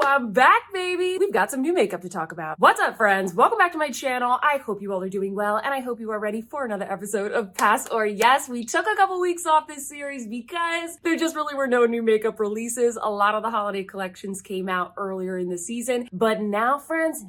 I'm back, baby. We've got some new makeup to talk about. What's up, friends? Welcome back to my channel. I hope you all are doing well, and I hope you are ready for another episode of Pass or Yes. We took a couple weeks off this series because there just really were no new makeup releases. A lot of the holiday collections came out earlier in the season, but now, friends,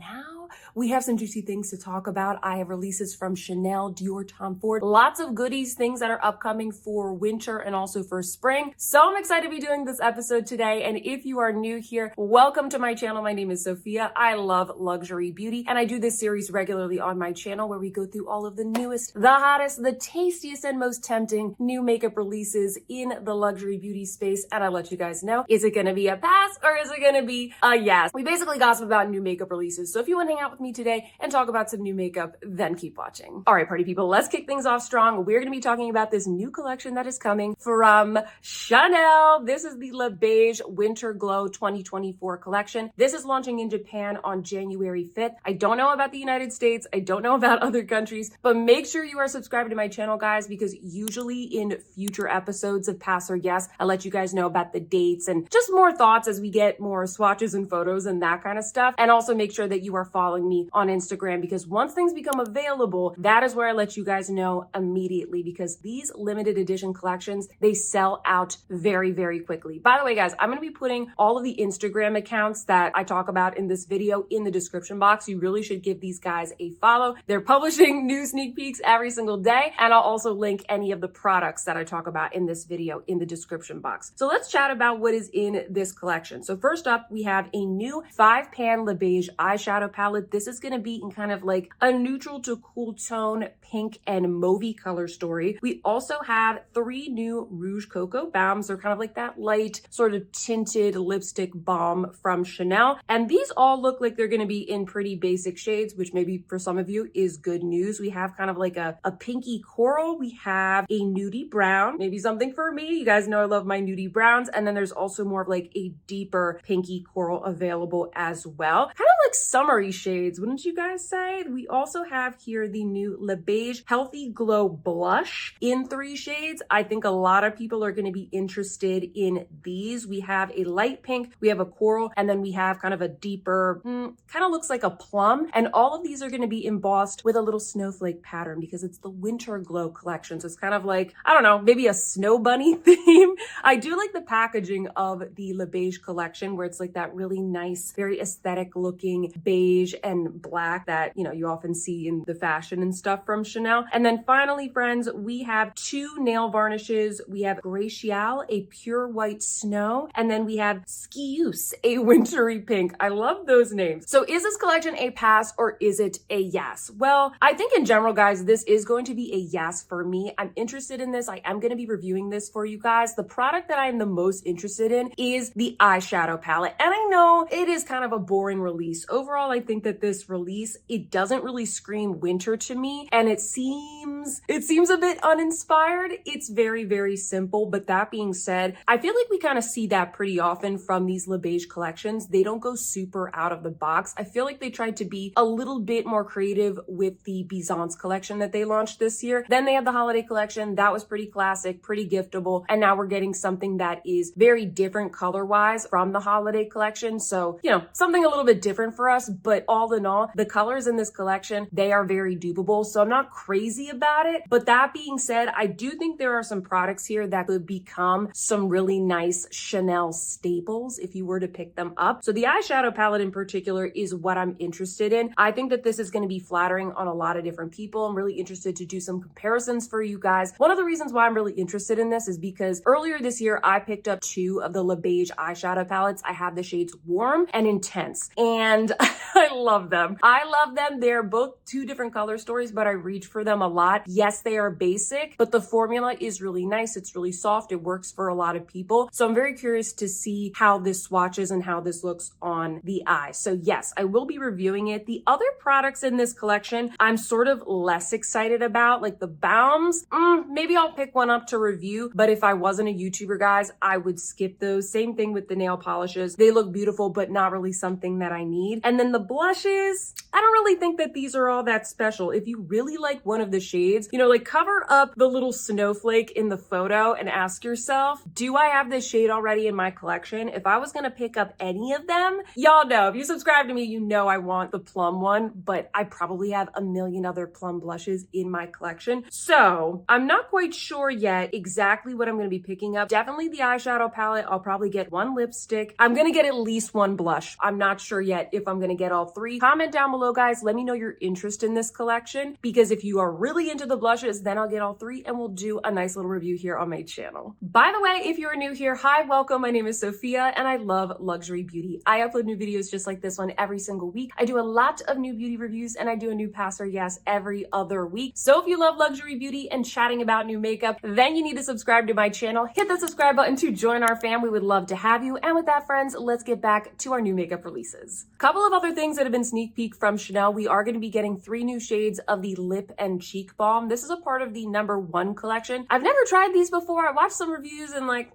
we have some juicy things to talk about. I have releases from Chanel, Dior, Tom Ford, lots of goodies, things that are upcoming for winter and also for spring. So I'm excited to be doing this episode today. And if you are new here, welcome to my channel. My name is Sophia. I love luxury beauty, and I do this series regularly on my channel where we go through all of the newest, the hottest, the tastiest, and most tempting new makeup releases in the luxury beauty space. And I let you guys know, is it going to be a pass or is it going to be a yes? We basically gossip about new makeup releases. So if you want to hang out with me today and talk about some new makeup, then keep watching. All right, party people, let's kick things off strong. We're going to be talking about this new collection that is coming from Chanel. This is the Le Beige Winter Glow 2024 collection. This is launching in Japan on January 5th. I don't know about the United States. I don't know about other countries, but make sure you are subscribed to my channel, guys, because usually in future episodes of Pass or Yes, I'll let you guys know about the dates and just more thoughts as we get more swatches and photos and that kind of stuff. And also make sure that you are following me on Instagram, because once things become available, that is where I let you guys know immediately, because these limited edition collections, they sell out very, very quickly. By the way, guys, I'm going to be putting all of the Instagram accounts that I talk about in this video in the description box. You really should give these guys a follow. They're publishing new sneak peeks every single day, and I'll also link any of the products that I talk about in this video in the description box. So let's chat about what is in this collection. So first up, we have a new 5-pan Le Beige eyeshadow palette. This is going to be in kind of like a neutral to cool tone pink and mauvey color story. We also have 3 new Rouge Coco balms. They're kind of like that light sort of tinted lipstick balm from Chanel. And these all look like they're going to be in pretty basic shades, which maybe for some of you is good news. We have kind of like a pinky coral. We have a nudie brown, maybe something for me. You guys know I love my nudie browns. And then there's also more of like a deeper pinky coral available as well. Kind of like summery shades, wouldn't you guys say? We also have here the new Le Beige Healthy Glow Blush in 3 shades. I think a lot of people are going to be interested in these. We have a light pink, we have a coral, and then we have kind of a deeper, kind of looks like a plum. And all of these are going to be embossed with a little snowflake pattern because it's the Winter Glow collection. So it's kind of like, I don't know, maybe a snow bunny theme. I do like the packaging of the Le Beige collection where it's like that really nice, very aesthetic looking beige and black that, you know, you often see in the fashion and stuff from Chanel. And then finally, friends, we have 2 nail varnishes. We have Glacial, a pure white snow, and then we have Skius, a wintry pink. I love those names. So is this collection a pass or is it a yes? Well, I think in general, guys, this is going to be a yes for me. I'm interested in this. I am going to be reviewing this for you guys. The product that I am the most interested in is the eyeshadow palette. And I know it is kind of a boring release. Overall, I think that this release, it doesn't really scream winter to me, and it seems a bit uninspired. It's very, very simple. But that being said, I feel like we kind of see that pretty often from these Le Beige collections. They don't go super out of the box. I feel like they tried to be a little bit more creative with the Byzance collection that they launched this year. Then they had the holiday collection. That was pretty classic, pretty giftable. And now we're getting something that is very different color-wise from the holiday collection. So, you know, something a little bit different for us. But all in all, the colors in this collection, they are very dupable. So I'm not crazy about it. But that being said, I do think there are some products here that could become some really nice Chanel staples if you were to pick them up. So the eyeshadow palette in particular is what I'm interested in. I think that this is going to be flattering on a lot of different people. I'm really interested to do some comparisons for you guys. One of the reasons why I'm really interested in this is because earlier this year, I picked up 2 of the Le Beige eyeshadow palettes. I have the shades Warm and Intense, and I love them. I love them. They're both 2 different color stories, but I reach for them a lot. Yes, they are basic, but the formula is really nice. It's really soft. It works for a lot of people. So I'm very curious to see how this swatches and how this looks on the eye. So yes, I will be reviewing it. The other products in this collection, I'm sort of less excited about, like the balms. Maybe I'll pick one up to review, but if I wasn't a YouTuber, guys, I would skip those. Same thing with the nail polishes. They look beautiful, but not really something that I need. And then the blushes, blushes, I don't really think that these are all that special. If you really like one of the shades, you know, like cover up the little snowflake in the photo and ask yourself, do I have this shade already in my collection? If I was gonna pick up any of them, y'all know, if you subscribe to me, you know I want the plum one, but I probably have a million other plum blushes in my collection. So I'm not quite sure yet exactly what I'm gonna be picking up. Definitely the eyeshadow palette. I'll probably get one lipstick. I'm gonna get at least one blush. I'm not sure yet if I'm gonna get all three. Comment down below, guys. Let me know your interest in this collection, because if you are really into the blushes, then I'll get all three and we'll do a nice little review here on my channel. By the way, if you're new here, hi, welcome. My name is Sophia and I love luxury beauty. I upload new videos just like this one every single week. I do a lot of new beauty reviews and I do a new Pass or Yes every other week. So if you love luxury beauty and chatting about new makeup, then you need to subscribe to my channel. Hit the subscribe button to join our fam. We would love to have you. And with that, friends, let's get back to our new makeup releases. A couple of other things that have been sneak peek from Chanel. We are going to be getting 3 new shades of the lip and cheek balm. This is a part of the #1 collection. I've never tried these before. I watched some reviews and like,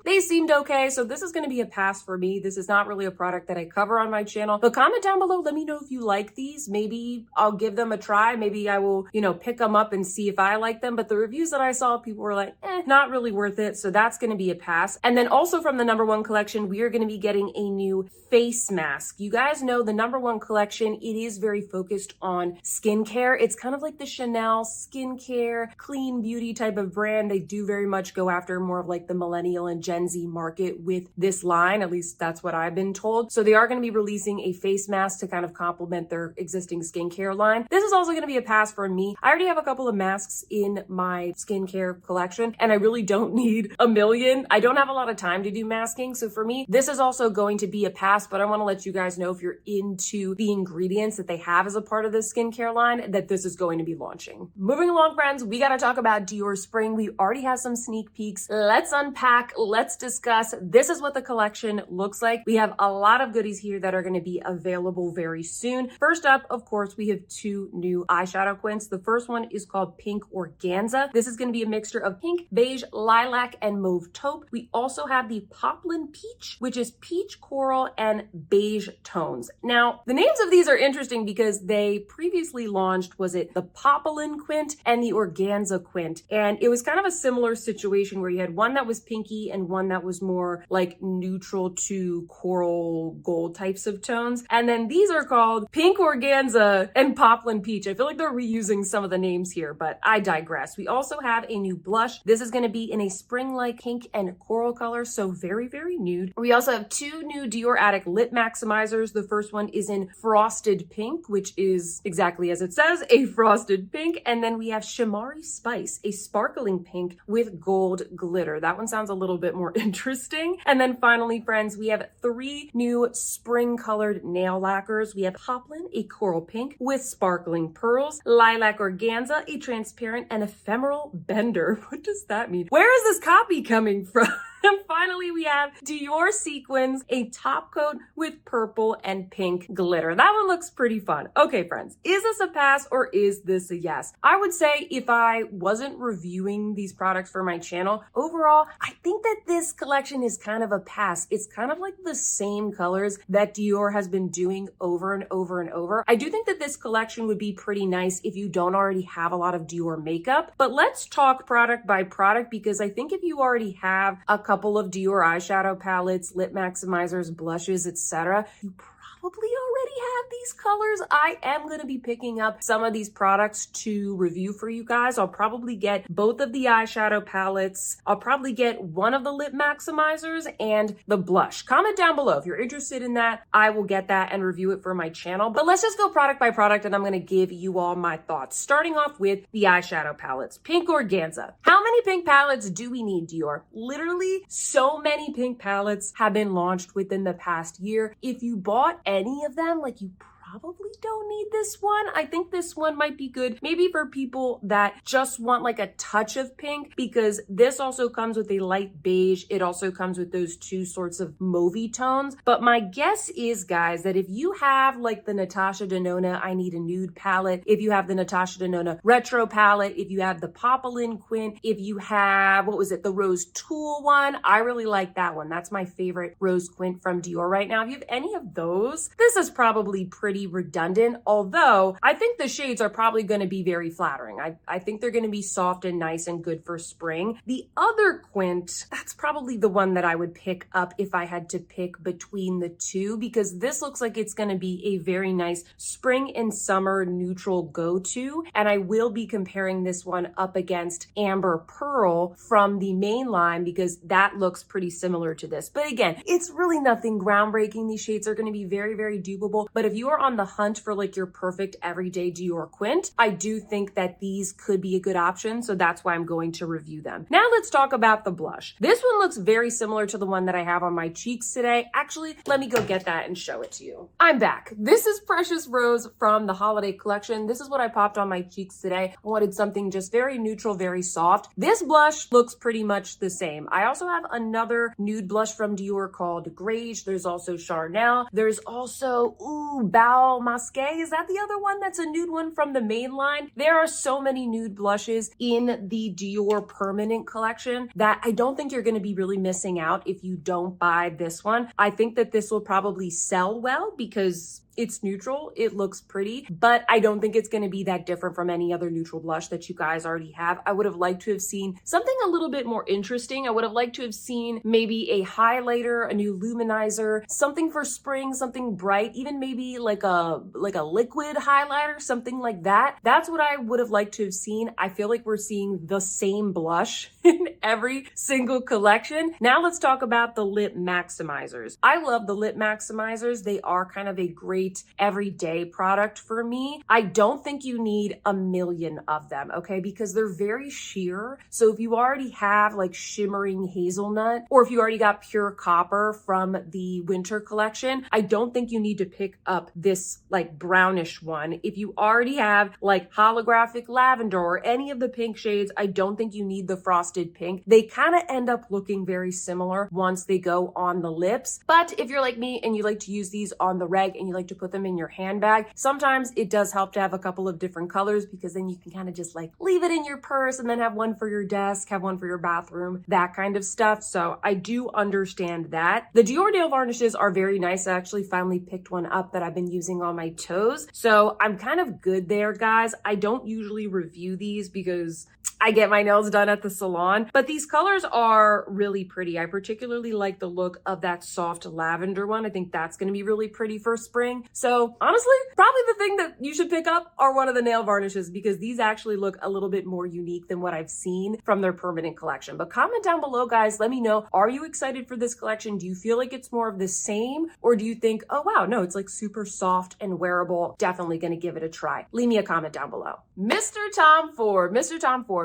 they seemed okay. So this is going to be a pass for me. This is not really a product that I cover on my channel, but comment down below. Let me know if you like these. Maybe I'll give them a try. Maybe I will, you know, pick them up and see if I like them. But the reviews that I saw, people were like, not really worth it. So that's going to be a pass. And then also from the #1 collection, we are going to be getting a new face mask. You guys know the #1 collection, it is very focused on skincare. It's kind of like the Chanel skincare, clean beauty type of brand. They do very much go after more of like the millennial and Gen Z market with this line. At least that's what I've been told. So they are going to be releasing a face mask to kind of complement their existing skincare line. This is also going to be a pass for me. I already have a couple of masks in my skincare collection and I really don't need a million. I don't have a lot of time to do masking. So for me, this is also going to be a pass, but I want to let you guys know if you're into the ingredients that they have as a part of this skincare line, that this is going to be launching. Moving along, friends, we got to talk about Dior Spring. We already have some sneak peeks. Let's unpack. Let's discuss. This is what the collection looks like. We have a lot of goodies here that are going to be available very soon. First up, of course, we have 2 new eyeshadow quints. The first one is called Pink Organza. This is going to be a mixture of pink, beige, lilac, and mauve taupe. We also have the Poplin Peach, which is peach, coral, and beige tones. Now, the names of these are interesting because they previously launched, was it the Poplin Quint and the Organza Quint? And it was kind of a similar situation where you had one that was pinky and one that was more like neutral to coral gold types of tones. And then these are called Pink Organza and Poplin Peach. I feel like they're reusing some of the names here, but I digress. We also have a new blush. This is going to be in a spring-like pink and coral color, so very, very nude. We also have 2 new Dior Addict lip maximizers. The first one is in frosted pink, which is exactly as it says, a frosted pink. And then we have Shimari Spice, a sparkling pink with gold glitter. That one sounds a little bit more interesting. And then finally, friends, we have 3 new spring colored nail lacquers. We have Poplin, a coral pink with sparkling pearls, Lilac Organza, a transparent and ephemeral bender. What does that mean? Where is this copy coming from? And finally, we have Dior Sequins, a top coat with purple and pink glitter. That one looks pretty fun. Okay, friends, is this a pass or is this a yes? I would say if I wasn't reviewing these products for my channel, overall, I think that this collection is kind of a pass. It's kind of like the same colors that Dior has been doing over and over and over. I do think that this collection would be pretty nice if you don't already have a lot of Dior makeup, but let's talk product by product, because I think if you already have a couple of Dior eyeshadow palettes, lip maximizers, blushes, etc., you probably already have these colors. I am going to be picking up some of these products to review for you guys. I'll probably get both of the eyeshadow palettes. I'll probably get one of the lip maximizers and the blush. Comment down below if you're interested in that. I will get that and review it for my channel. But let's just go product by product and I'm going to give you all my thoughts. Starting off with the eyeshadow palettes. Pink Organza. How many pink palettes do we need, Dior? Literally, so many pink palettes have been launched within the past year. If you bought any of them, like, you probably don't need this one. I think this one might be good maybe for people that just want like a touch of pink, because this also comes with a light beige. It also comes with those 2 sorts of mauvey tones. But my guess is, guys, that if you have like the Natasha Denona I Need a Nude palette, if you have the Natasha Denona Retro palette, if you have the Poplin Quint, if you have, what was it, the Rose Tool one, I really like that one. That's my favorite rose quint from Dior right now. If you have any of those, this is probably pretty pretty redundant, although I think the shades are probably going to be very flattering. I think they're going to be soft and nice and good for spring. The other quint, that's probably the one that I would pick up if I had to pick between the two, because this looks like it's going to be a very nice spring and summer neutral go-to. And I will be comparing this one up against Amber Pearl from the main line because that looks pretty similar to this. But again, it's really nothing groundbreaking. These shades are going to be very, very dupable. But if you are on the hunt for like your perfect everyday Dior quint, I do think that these could be a good option. So that's why I'm going to review them. Now let's talk about the blush. This one looks very similar to the one that I have on my cheeks today. Actually, let me go get that and show it to you. I'm back. This is Precious Rose from the holiday collection. This is what I popped on my cheeks today. I wanted something just very neutral, very soft. This blush looks pretty much the same. I also have another nude blush from Dior called Grage. There's also Charnel. There's also, Bal Masqué. Is that the other one that's a nude one from the main line? There are so many nude blushes in the Dior permanent collection that I don't think you're going to be really missing out if you don't buy this one. I think that this will probably sell well because it's neutral, it looks pretty, but I don't think it's going to be that different from any other neutral blush that you guys already have. I would have liked to have seen something a little bit more interesting. I would have liked to have seen maybe a highlighter, a new luminizer, something for spring, something bright, even maybe like a liquid highlighter, something like that. That's what I would have liked to have seen. I feel like we're seeing the same blush in every single collection. Now let's talk about the lip maximizers. I love the lip maximizers. They are kind of a great everyday product for me. I don't think you need a million of them, okay? Because they're very sheer. So if you already have like shimmering hazelnut, or if you already got pure copper from the winter collection, I don't think you need to pick up this like brownish one. If you already have like holographic lavender or any of the pink shades, I don't think you need the frosted pink. They kind of end up looking very similar once they go on the lips. But if you're like me and you like to use these on the reg and you like to put them in your handbag, sometimes it does help to have a couple of different colors because then you can kind of just like leave it in your purse and then have one for your desk, have one for your bathroom, that kind of stuff. So I do understand that. The Dior nail varnishes are very nice. I actually finally picked one up that I've been using on my toes. So I'm kind of good there, guys. I don't usually review these because I get my nails done at the salon, but these colors are really pretty. I particularly like the look of that soft lavender one. I think that's going to be really pretty for spring. So honestly, probably the thing that you should pick up are one of the nail varnishes because these actually look a little bit more unique than what I've seen from their permanent collection. But comment down below, guys, let me know, are you excited for this collection? Do you feel like it's more of the same? Or do you think, oh wow, no, it's like super soft and wearable. Definitely going to give it a try. Leave me a comment down below. Mr. Tom Ford,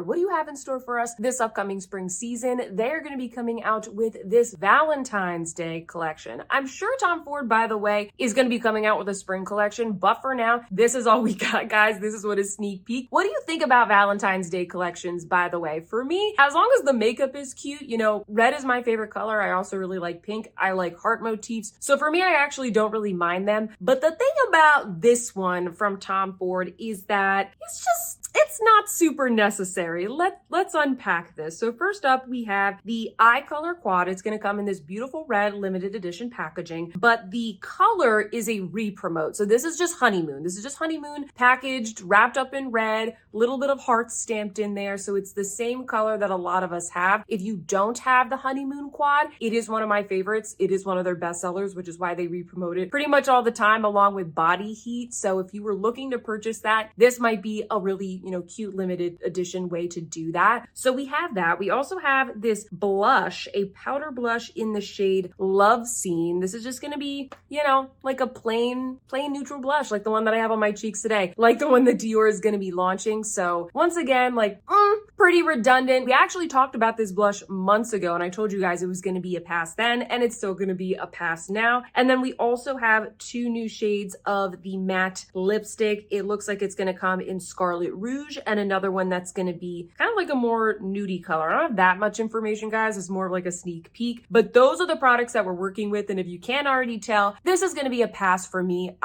what do you have in store for us this upcoming spring season? They're going to be coming out with this Valentine's Day collection. I'm sure Tom Ford, by the way, is going to be coming out with a spring collection, but for now, this is all we got, guys. This is what a sneak peek. What do you think about Valentine's Day collections, by the way? For me, as long as the makeup is cute, you know, red is my favorite color. I also really like pink. I like heart motifs. So for me, I actually don't really mind them. But the thing about this one from Tom Ford is that it's not super necessary. Let's unpack this. So first up, we have the eye color quad. It's going to come in this beautiful red limited edition packaging, but the color is a re-promote. So this is just honeymoon. This is just honeymoon packaged, wrapped up in red, little bit of hearts stamped in there. So it's the same color that a lot of us have. If you don't have the honeymoon quad, it is one of my favorites. It is one of their best sellers, which is why they re-promote it pretty much all the time along with Body Heat. So if you were looking to purchase that, this might be a really, cute limited edition way to do that. So we have that. We also have this blush, a powder blush in the shade Love Scene. This is just going to be, like a plain neutral blush, like the one that I have on my cheeks today, like the one that Dior is going to be launching. So once again, pretty redundant. We actually talked about this blush months ago, and I told you guys it was going to be a pass then, and it's still going to be a pass now. And then we also have two new shades of the matte lipstick. It looks like it's going to come in Scarlet Rouge rouge, and another one that's going to be kind of like a more nudie color. I don't have that much information, guys. It's more of like a sneak peek, but those are the products that we're working with. And if you can't already tell, this is going to be a pass for me.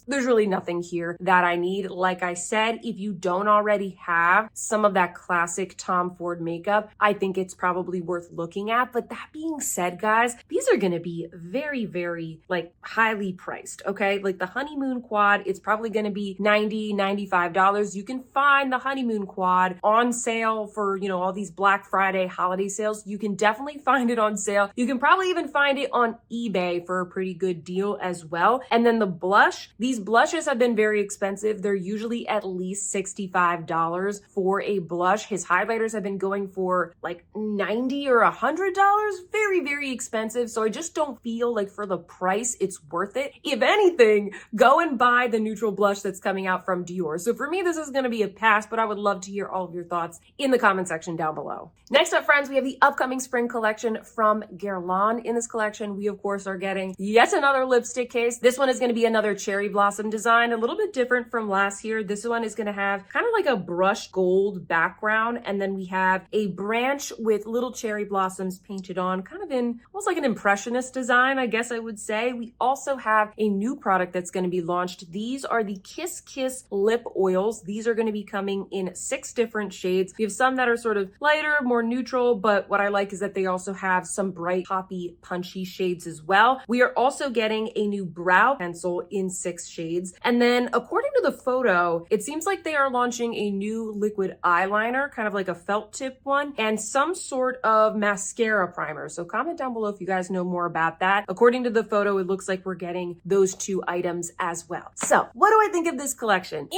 There's really nothing here that I need. Like I said, if you don't already have some of that classic Tom Ford makeup, I think it's probably worth looking at. But that being said, guys, these are going to be very, very like highly priced. Okay. Like the honeymoon quad, it's probably going to be $90, $95. You can find the honeymoon quad on sale for, you know, all these Black Friday holiday sales. You can definitely find it on sale. You can probably even find it on eBay for a pretty good deal as well. And then the blush, these blushes have been very expensive. They're usually at least $65 for a blush. His highlighters have been going for like $90 or $100. Very, very expensive. So I just don't feel like for the price, it's worth it. If anything, go and buy the neutral blush that's coming out from Dior. So for me, this is going to be a pass, but I would love to hear all of your thoughts in the comment section down below. Next up, friends, we have the upcoming spring collection from Guerlain. In this collection, we of course are getting yet another lipstick case. This one is going to be another cherry blossom design, a little bit different from last year. This one is going to have kind of like a brushed gold background, and then we have a branch with little cherry blossoms painted on, kind of in almost like an impressionist design, I guess I would say. We also have a new product that's going to be launched. These are the Kiss Kiss lip oils. These are going to be coming in 6 different shades. We have some that are sort of lighter, more neutral, but what I like is that they also have some bright, poppy, punchy shades as well. We are also getting a new brow pencil in 6 shades. And then according to the photo, it seems like they are launching a new liquid eyeliner, kind of like a felt tip one, and some sort of mascara primer. So comment down below if you guys know more about that. According to the photo, it looks like we're getting those 2 items as well. So what do I think of this collection?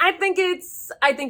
I think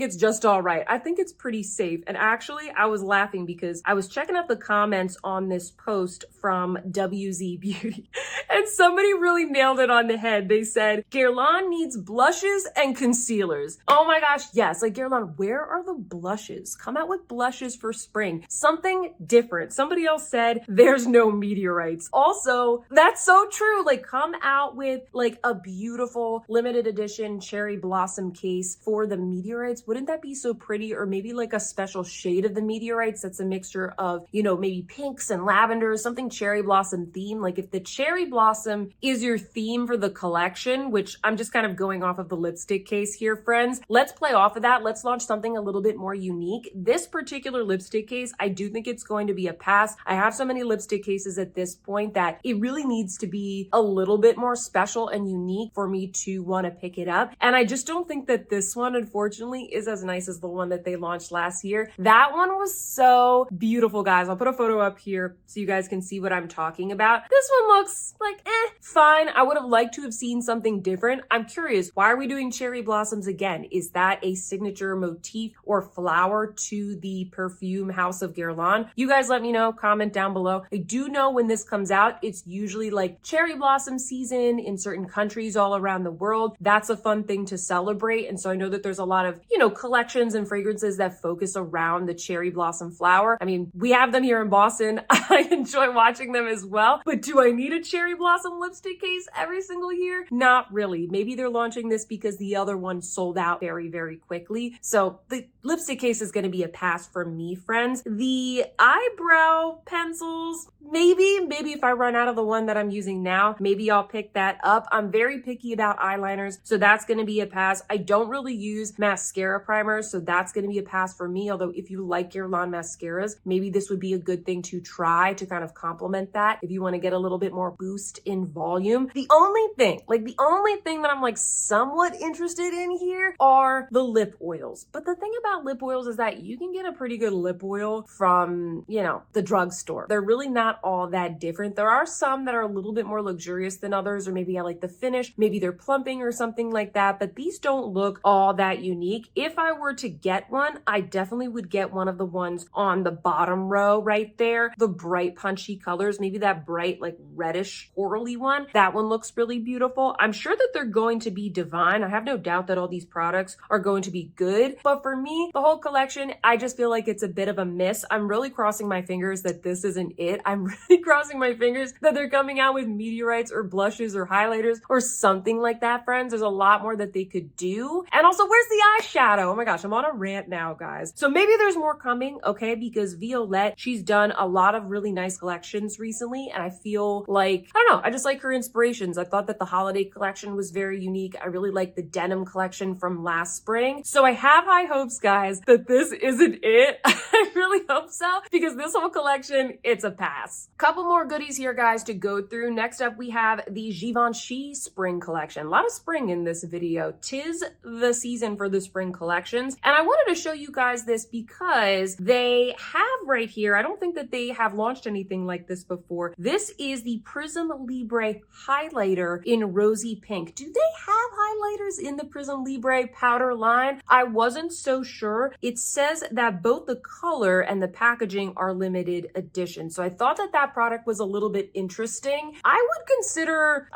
it's just all right. I think it's pretty safe. And actually, I was laughing because I was checking out the comments on this post from WZ Beauty and somebody really nailed it on the head. They said, Guerlain needs blushes and concealers. Oh my gosh, yes. Like Guerlain, where are the blushes? Come out with blushes for spring. Something different. Somebody else said, there's no meteorites. Also, that's so true. Like come out with like a beautiful limited edition cherry blossom case for the meteorites. Wouldn't that be so pretty? Or maybe like a special shade of the meteorites that's a mixture of, you know, maybe pinks and lavenders, something cherry blossom theme. Like if the cherry blossom is your theme for the collection, which I'm just kind of going off of the lipstick case here, friends, let's play off of that. Let's launch something a little bit more unique. This particular lipstick case, I do think it's going to be a pass. I have so many lipstick cases at this point that it really needs to be a little bit more special and unique for me to want to pick it up. And I just don't think that this one, unfortunately, is as nice as the one that they launched last year. That one was so beautiful, guys. I'll put a photo up here so you guys can see what I'm talking about. This one looks like, fine. I would have liked to have seen something different. I'm curious, why are we doing cherry blossoms again? Is that a signature motif or flower to the perfume house of Guerlain? You guys let me know, comment down below. I do know when this comes out, it's usually like cherry blossom season in certain countries all around the world. That's a fun thing to celebrate. And so I know that there's a lot of, you know, collections and fragrances that focus around the cherry blossom flower. I mean, we have them here in Boston. I enjoy watching them as well. But do I need a cherry blossom lipstick case every single year? Not really. Maybe they're launching this because the other one sold out very, very quickly. So the lipstick case is going to be a pass for me, friends. The eyebrow pencils, maybe if I run out of the one that I'm using now, maybe I'll pick that up. I'm very picky about eyeliners, so that's going to be a pass. I don't really use mascara primers, so that's going to be a pass for me. Although if you like Guerlain mascaras, maybe this would be a good thing to try to kind of complement that if you want to get a little bit more boost in volume. The only thing that I'm like somewhat interested in here are the lip oils. But the thing about lip oils is that you can get a pretty good lip oil from, you know, the drugstore. They're really not all that different. There are some that are a little bit more luxurious than others, or maybe I like the finish, maybe they're plumping or something like that, but these don't look all that unique. If I were to get one, I definitely would get one of the ones on the bottom row right there, the bright punchy colors, maybe that bright like reddish corally one. That one looks really beautiful. I'm sure that they're going to be divine. I have no doubt that all these products are going to be good, but for me, the whole collection, I just feel like it's a bit of a miss. I'm really crossing my fingers that this isn't it. I'm really crossing my fingers that they're coming out with meteorites or blushes or highlighters or something like that, friends. There's a lot more that they could do. And also, where's the eyeshadow. Oh my gosh, I'm on a rant now, guys. So maybe there's more coming, okay? Because Violette, she's done a lot of really nice collections recently, and I feel like, I don't know, I just like her inspirations. I thought that the holiday collection was very unique. I really like the denim collection from last spring. So I have high hopes, guys, that this isn't it. I really hope so, because this whole collection, it's a pass. Couple more goodies here, guys, to go through. Next up, we have the Givenchy Spring Collection. A lot of spring in this video. 'Tis the season for the spring collections. And I wanted to show you guys this because they have right here, I don't think that they have launched anything like this before. This is the Prism Libre highlighter in rosy pink. Do they have highlighters in the Prism Libre powder line? I wasn't so sure. It says that both the color and the packaging are limited edition. So I thought that that product was a little bit interesting. I would consider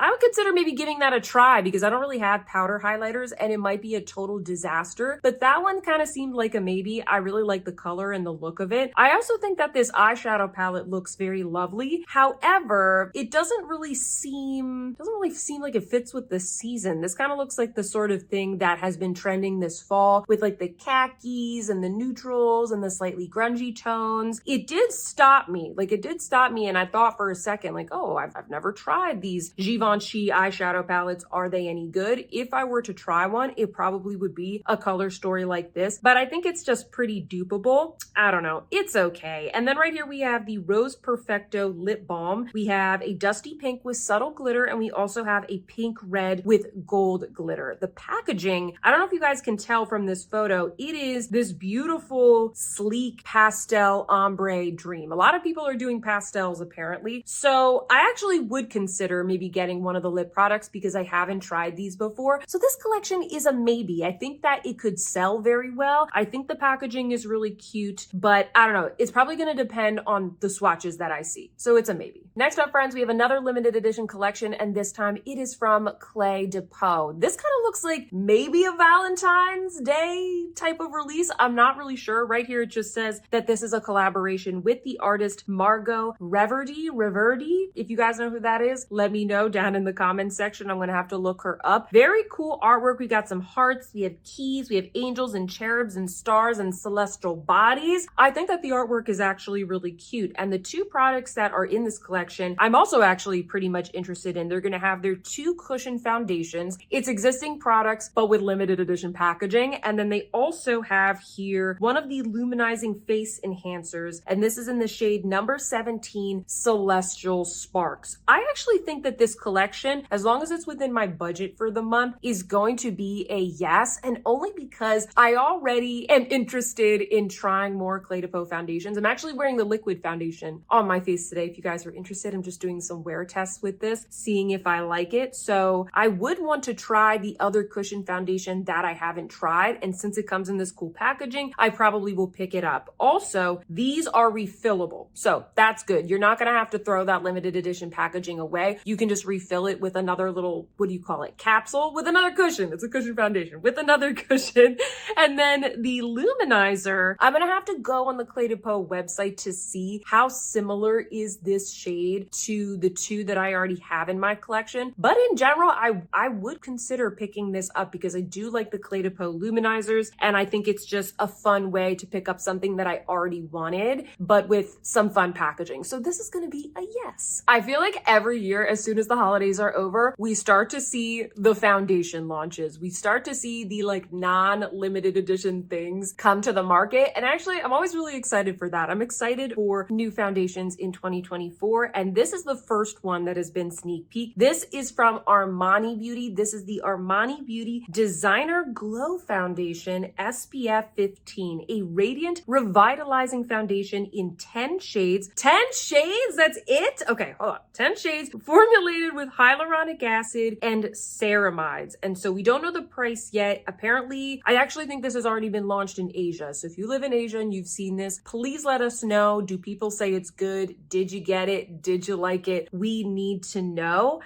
maybe giving that a try because I don't really have powder highlighters and it might be a total disaster. But that one kind of seemed like a maybe. I really like the color and the look of it. I also think that this eyeshadow palette looks very lovely. However, it doesn't really seem like it fits with the season. This kind of looks like the sort of thing that has been trending this fall with like the khakis and the neutrals and the slightly grungy tones. It did stop me. And I thought for a second, like, oh, I've never tried these Givenchy eyeshadow palettes. Are they any good? If I were to try one, it probably would be a color story like this, but I think it's just pretty dupeable. I don't know. It's okay. And then right here we have the Rose Perfecto Lip Balm. We have a dusty pink with subtle glitter, and we also have a pink red with gold glitter. The packaging, I don't know if you guys can tell from this photo, it is this beautiful, sleek pastel ombre dream. A lot of people are doing pastels apparently. So I actually would consider maybe getting one of the lip products because I haven't tried these before. So this collection is a maybe. I think that it could sell very well. I think the packaging is really cute, but I don't know. It's probably going to depend on the swatches that I see. So it's a maybe. Next up, friends, we have another limited edition collection, and this time it is from Clé de Peau. This kind of looks like maybe a Valentine's Day type of release. I'm not really sure. Right here, it just says that this is a collaboration with the artist Margot Reverdy. If you guys know who that is, let me know down in the comments section. I'm going to have to look her up. Very cool artwork. We got some hearts, we have keys, we have angels and cherubs and stars and celestial bodies. I think that the artwork is actually really cute. And the two products that are in this collection, I'm also actually pretty much interested in. They're going to have their two cushion foundations. It's existing products, but with limited edition packaging. And then they also have here one of the luminizing face enhancers. And this is in the shade number 17, Celestial Sparks. I actually think that this collection, as long as it's within my budget for the month, is going to be a yes, and only because I already am interested in trying more Clé de Peau foundations. I'm actually wearing the liquid foundation on my face today. If you guys are interested, I'm just doing some wear tests with this, seeing if I like it. So I would want to try the other cushion foundation that I haven't tried, and since it comes in this cool packaging, I probably will pick it up. Also, these are refillable, so that's good. You're not gonna have to throw that limited edition packaging away. You can just refill it with another little, what do you call it, capsule with another cushion. It's a cushion foundation with another cushion. And then the luminizer, I'm gonna have to go on the Clé de Peau website to see how similar is this shade to the two that I already have in my collection. But in general, I would consider picking this up because I do like the Clé de Peau luminizers, and I think it's just a fun way to pick up something that I already wanted, but with some fun packaging. So this is gonna be a yes. I feel like every year, as soon as the holidays are over, we start to see the foundation launches. We start to see the like non-limited edition things come to the market. And actually, I'm always really excited for that. I'm excited for new foundations in 2024. And this is the first one that has been sneak peek. This is from Armani Beauty. This is the Armani Beauty Designer Glow Foundation SPF 15, a radiant revitalizing foundation in 10 shades. 10 shades? That's it? Okay, hold on. 10 shades formulated with hyaluronic acid and ceramides. And so we don't know the price yet. Apparently, I actually think this has already been launched in Asia. So if you live in Asia and you've seen this, please let us know. Do people say it's good? Did you get it? Did you like it? We need to know.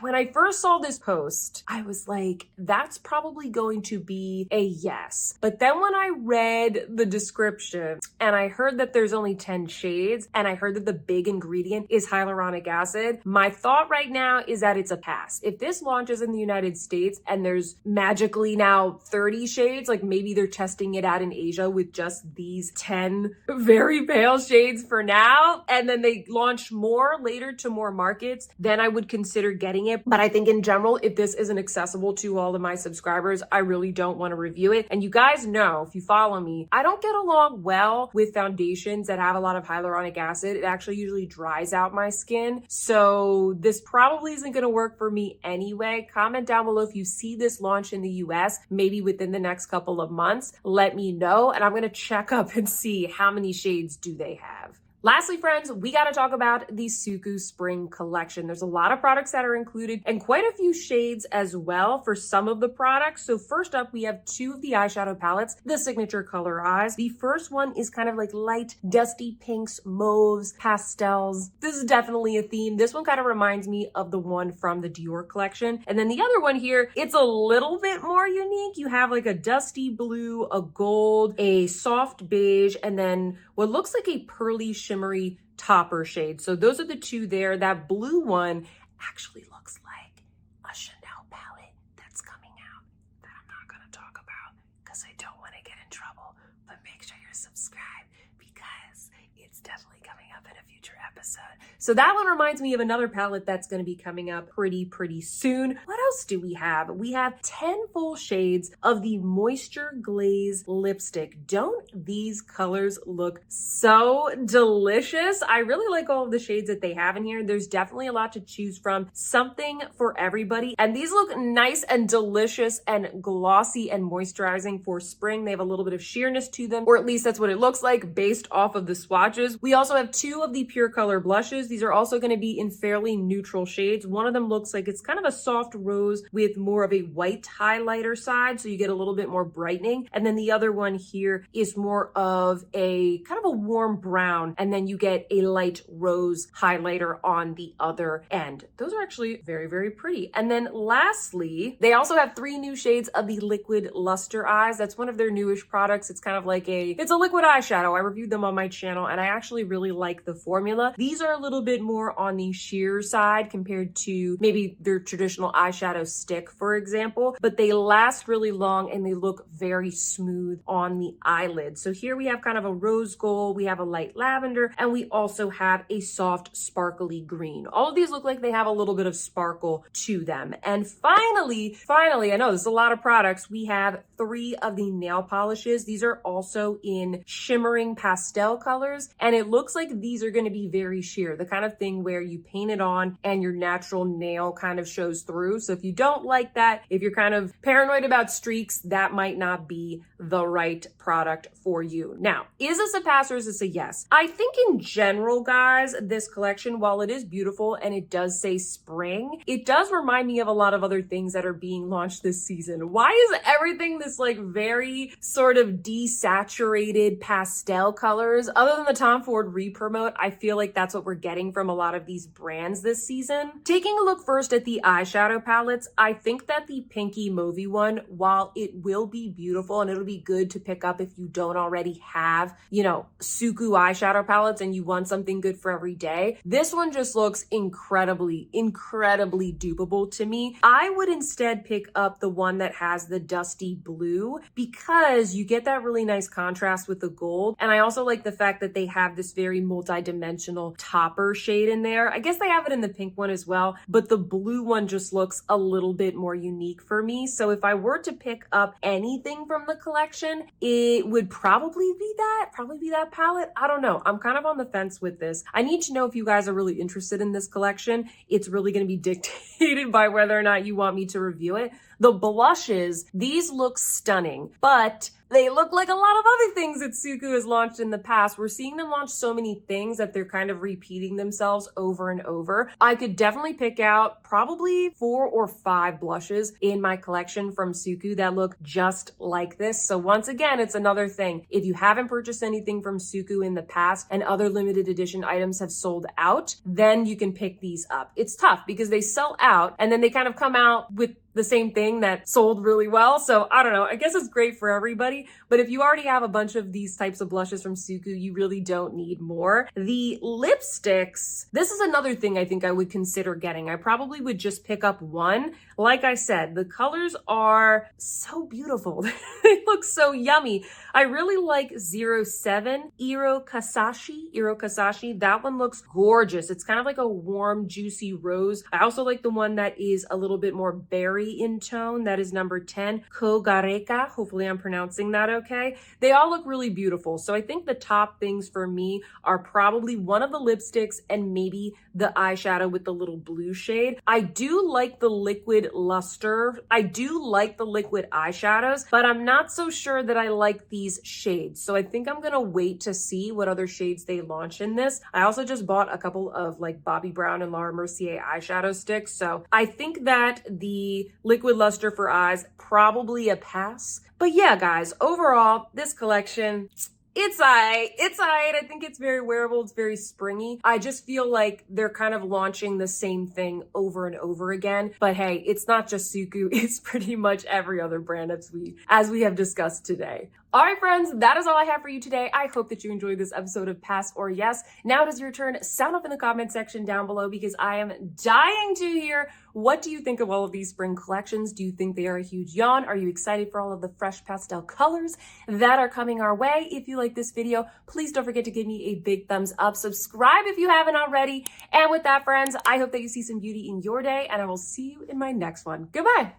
when I first saw this post, I was like, that's probably going to be a yes. But then when I read the description and I heard that there's only 10 shades and I heard that the big ingredient is hyaluronic acid, my thought right now is that it's a pass. If this launches in the United States and there's magically now 30 shades, like maybe they're testing it out in Asia with just these 10 very pale shades for now, and then they launch more later to more markets, then I would consider getting it. But I think in general, if this isn't accessible to all of my subscribers, I really don't want to review it. And you guys know, if you follow me, I don't get along well with foundations that have a lot of hyaluronic acid. It actually usually dries out my skin. So this probably isn't going to work for me anyway. Comment down below if you see this launch in the US, maybe within the next couple of months. Let me know, and I'm going to check up and see how many shades do they have. Lastly, friends, we got to talk about the Suqqu Spring Collection. There's a lot of products that are included and quite a few shades as well for some of the products. So first up, we have two of the eyeshadow palettes, the signature color eyes. The first one is kind of like light, dusty pinks, mauves, pastels. This is definitely a theme. This one kind of reminds me of the one from the Dior collection. And then the other one here, it's a little bit more unique. You have like a dusty blue, a gold, a soft beige, and then what looks like a pearly shimmery topper shade. So those are the two there. That blue one actually looks like a Chanel palette that's coming out that I'm not going to talk about because I don't want to get in trouble, but make sure you're subscribed because it's definitely coming up in a future episode. So that one reminds me of another palette that's going to be coming up pretty soon. What else do we have? We have 10 full shades of the Moisture Glaze lipstick. Don't these colors look so delicious? I really like all of the shades that they have in here. There's definitely a lot to choose from, something for everybody. And these look nice and delicious and glossy and moisturizing for spring. They have a little bit of sheerness to them, or at least that's what it looks like based off of the swatches. We also have two of the Pure Color blushes. These are also going to be in fairly neutral shades. One of them looks like it's kind of a soft rose with more of a white highlighter side, so you get a little bit more brightening. And then the other one here is more of a kind of a warm brown, and then you get a light rose highlighter on the other end. Those are actually very pretty. And then lastly, they also have 3 new shades of the Liquid Luster Eyes. That's one of their newish products. It's kind of like it's a liquid eyeshadow. I reviewed them on my channel and I actually really like the formula. These are a little bit more on the sheer side compared to maybe their traditional eyeshadow stick, for example, but they last really long and they look very smooth on the eyelid. So here we have kind of a rose gold, we have a light lavender, and we also have a soft sparkly green. All of these look like they have a little bit of sparkle to them. And finally, I know there's a lot of products. We have 3 of the nail polishes. These are also in shimmering pastel colors, and it looks like these are going to be very sheer, the kind of thing where you paint it on and your natural nail kind of shows through. So if you don't like that, if you're kind of paranoid about streaks, that might not be the right product for you. Now, is this a pass or is this a yes? I think in general, guys, this collection, while it is beautiful and it does say spring, it does remind me of a lot of other things that are being launched this season. Why is everything this like very sort of desaturated pastel colors? Other than the Tom Ford re-promote, I feel like that's what we're getting from a lot of these brands this season. Taking a look first at the eyeshadow palettes, I think that the pinky mauvey one, while it will be beautiful and it'll be good to pick up if you don't already have, you know, Suqqu eyeshadow palettes and you want something good for every day, this one just looks incredibly dupeable to me. I would instead pick up the one that has the dusty blue because you get that really nice contrast with the gold. And I also like the fact that they have this very multi-dimensional topper shade in there. I guess they have it in the pink one as well, but the blue one just looks a little bit more unique for me. So if I were to pick up anything from the collection, it would probably be that palette. I don't know. I'm kind of on the fence with this. I need to know if you guys are really interested in this collection. It's really going to be dictated by whether or not you want me to review it. The blushes, these look stunning, but they look like a lot of other things that Suqqu has launched in the past. We're seeing them launch so many things that they're kind of repeating themselves over and over. I could definitely pick out probably 4 or 5 blushes in my collection from Suqqu that look just like this. So once again, it's another thing. If you haven't purchased anything from Suqqu in the past and other limited edition items have sold out, then you can pick these up. It's tough because they sell out and then they kind of come out with the same thing that sold really well. So I don't know, I guess it's great for everybody, but if you already have a bunch of these types of blushes from Suqqu, you really don't need more. The lipsticks, this is another thing I think I would consider getting. I probably would just pick up one. Like I said, the colors are so beautiful. They look so yummy. I really like 07 Iro Kasashi. That one looks gorgeous. It's kind of like a warm, juicy rose. I also like the one that is a little bit more berry in tone. That is number 10, Kogareka. Hopefully I'm pronouncing that okay. They all look really beautiful. So I think the top things for me are probably one of the lipsticks and maybe the eyeshadow with the little blue shade. I do like the liquid luster. I do like the liquid eyeshadows, but I'm not so sure that I like these shades. So I think I'm gonna wait to see what other shades they launch in this. I also just bought a couple of like Bobbi Brown and Laura Mercier eyeshadow sticks. So I think that the liquid luster for eyes, probably a pass. But yeah, guys, overall, this collection, it's aight. I think it's very wearable. It's very springy. I just feel like they're kind of launching the same thing over and over again. But hey, it's not just Suqqu. It's pretty much every other brand as we have discussed today. All right, friends, that is all I have for you today. I hope that you enjoyed this episode of Pass or Yes. Now it is your turn. Sound off in the comment section down below because I am dying to hear, what do you think of all of these spring collections? Do you think they are a huge yawn? Are you excited for all of the fresh pastel colors that are coming our way? If you like this video, please don't forget to give me a big thumbs up. Subscribe if you haven't already. And with that, friends, I hope that you see some beauty in your day, and I will see you in my next one. Goodbye.